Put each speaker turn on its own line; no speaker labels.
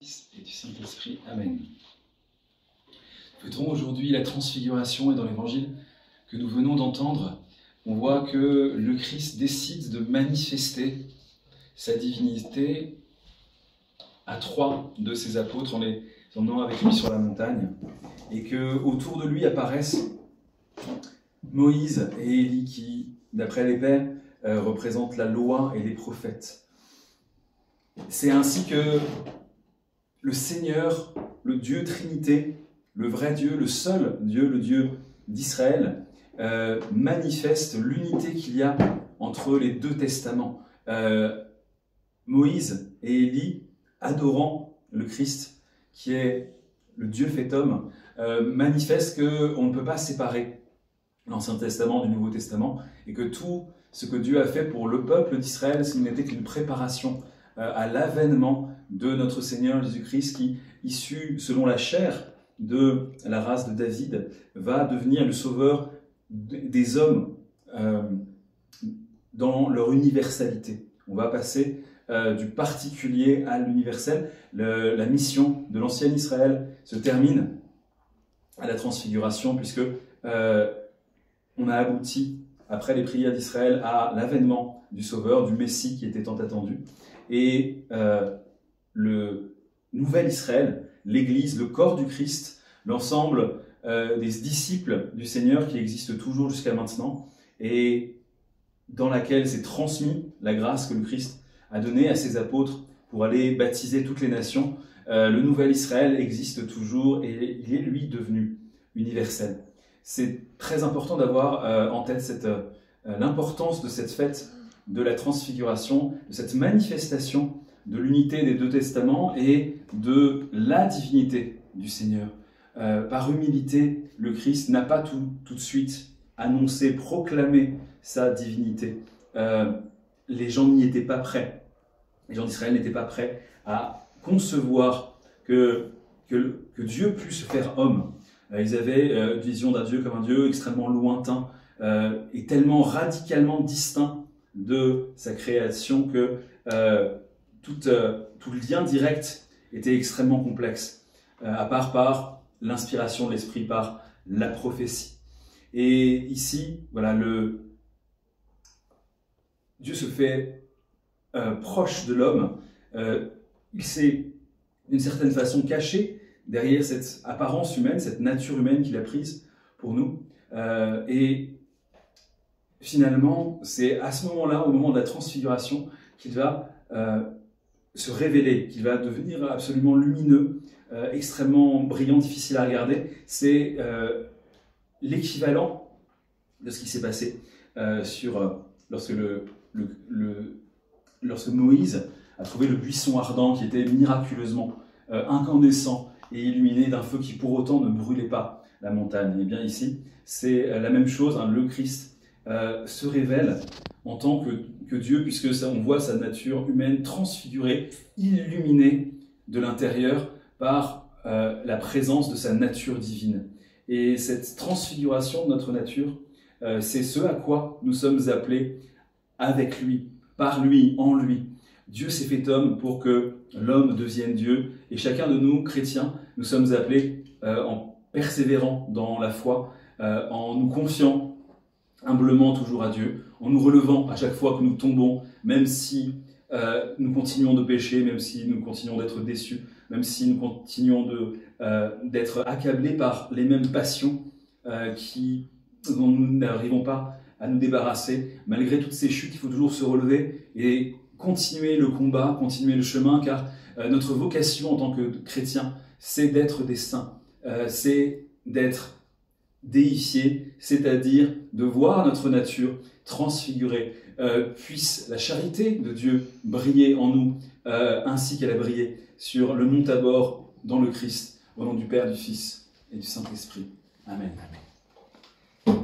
Et du Saint-Esprit. Amen. Fêtons aujourd'hui la transfiguration et dans l'évangile que nous venons d'entendre, on voit que le Christ décide de manifester sa divinité à 3 de ses apôtres en les emmenant avec lui sur la montagne et que autour de lui apparaissent Moïse et Élie qui, d'après les pères, représentent la loi et les prophètes. C'est ainsi que le Seigneur, le Dieu Trinité, le vrai Dieu, le seul Dieu, le Dieu d'Israël, manifeste l'unité qu'il y a entre les deux testaments. Moïse et Élie, adorant le Christ, qui est le Dieu fait homme, manifestent qu'on ne peut pas séparer l'Ancien Testament du Nouveau Testament et que tout ce que Dieu a fait pour le peuple d'Israël, ce n'était qu'une préparation à l'avènement de notre Seigneur Jésus-Christ qui, issu selon la chair de la race de David, va devenir le sauveur des hommes dans leur universalité. On va passer du particulier à l'universel. La mission de l'ancien Israël se termine à la transfiguration puisque on a abouti, après les prières d'Israël, à l'avènement du Sauveur, du Messie qui était tant attendu. Et le nouvel Israël, l'Église, le corps du Christ, l'ensemble des disciples du Seigneur qui existent toujours jusqu'à maintenant et dans laquelle s'est transmis la grâce que le Christ a donnée à ses apôtres pour aller baptiser toutes les nations. Le nouvel Israël existe toujours et il est lui devenu universel. C'est très important d'avoir en tête l'importance de cette fête de la transfiguration, de cette manifestation de l'unité des deux testaments et de la divinité du Seigneur. Par humilité, le Christ n'a pas tout de suite annoncé, proclamé sa divinité. Les gens n'y étaient pas prêts. Les gens d'Israël n'étaient pas prêts à concevoir que Dieu puisse se faire homme. Ils avaient une vision d'un Dieu comme un Dieu extrêmement lointain et tellement radicalement distinct de sa création que tout le lien direct était extrêmement complexe, à part par l'inspiration de l'esprit, par la prophétie. Et ici, voilà, Dieu se fait proche de l'homme. Il s'est d'une certaine façon caché derrière cette apparence humaine, cette nature humaine qu'il a prise pour nous. Et finalement, c'est à ce moment-là, au moment de la transfiguration, qu'il va se révéler, qu'il va devenir absolument lumineux, extrêmement brillant, difficile à regarder. C'est l'équivalent de ce qui s'est passé lorsque Moïse a trouvé le buisson ardent qui était miraculeusement incandescent et illuminé d'un feu qui pour autant ne brûlait pas la montagne. Et bien ici, c'est la même chose, hein, le Christ se révèle en tant que Dieu, puisque on voit sa nature humaine transfigurée, illuminée de l'intérieur par la présence de sa nature divine. Et cette transfiguration de notre nature, c'est ce à quoi nous sommes appelés avec lui, par lui, en lui. Dieu s'est fait homme pour que l'homme devienne Dieu. Et chacun de nous, chrétiens, nous sommes appelés en persévérant dans la foi, en nous confiant humblement toujours à Dieu, en nous relevant à chaque fois que nous tombons, même si nous continuons de pécher, même si nous continuons d'être déçus, même si nous continuons d'être accablés par les mêmes passions dont nous n'arrivons pas à nous débarrasser. Malgré toutes ces chutes, il faut toujours se relever et continuer le combat, continuer le chemin, car notre vocation en tant que chrétien, c'est d'être des saints, c'est d'être déifiés, c'est-à-dire de voir notre nature transfigurée. Puisse la charité de Dieu briller en nous, ainsi qu'elle a brillé sur le mont Tabor dans le Christ, au nom du Père, du Fils et du Saint-Esprit. Amen. Amen.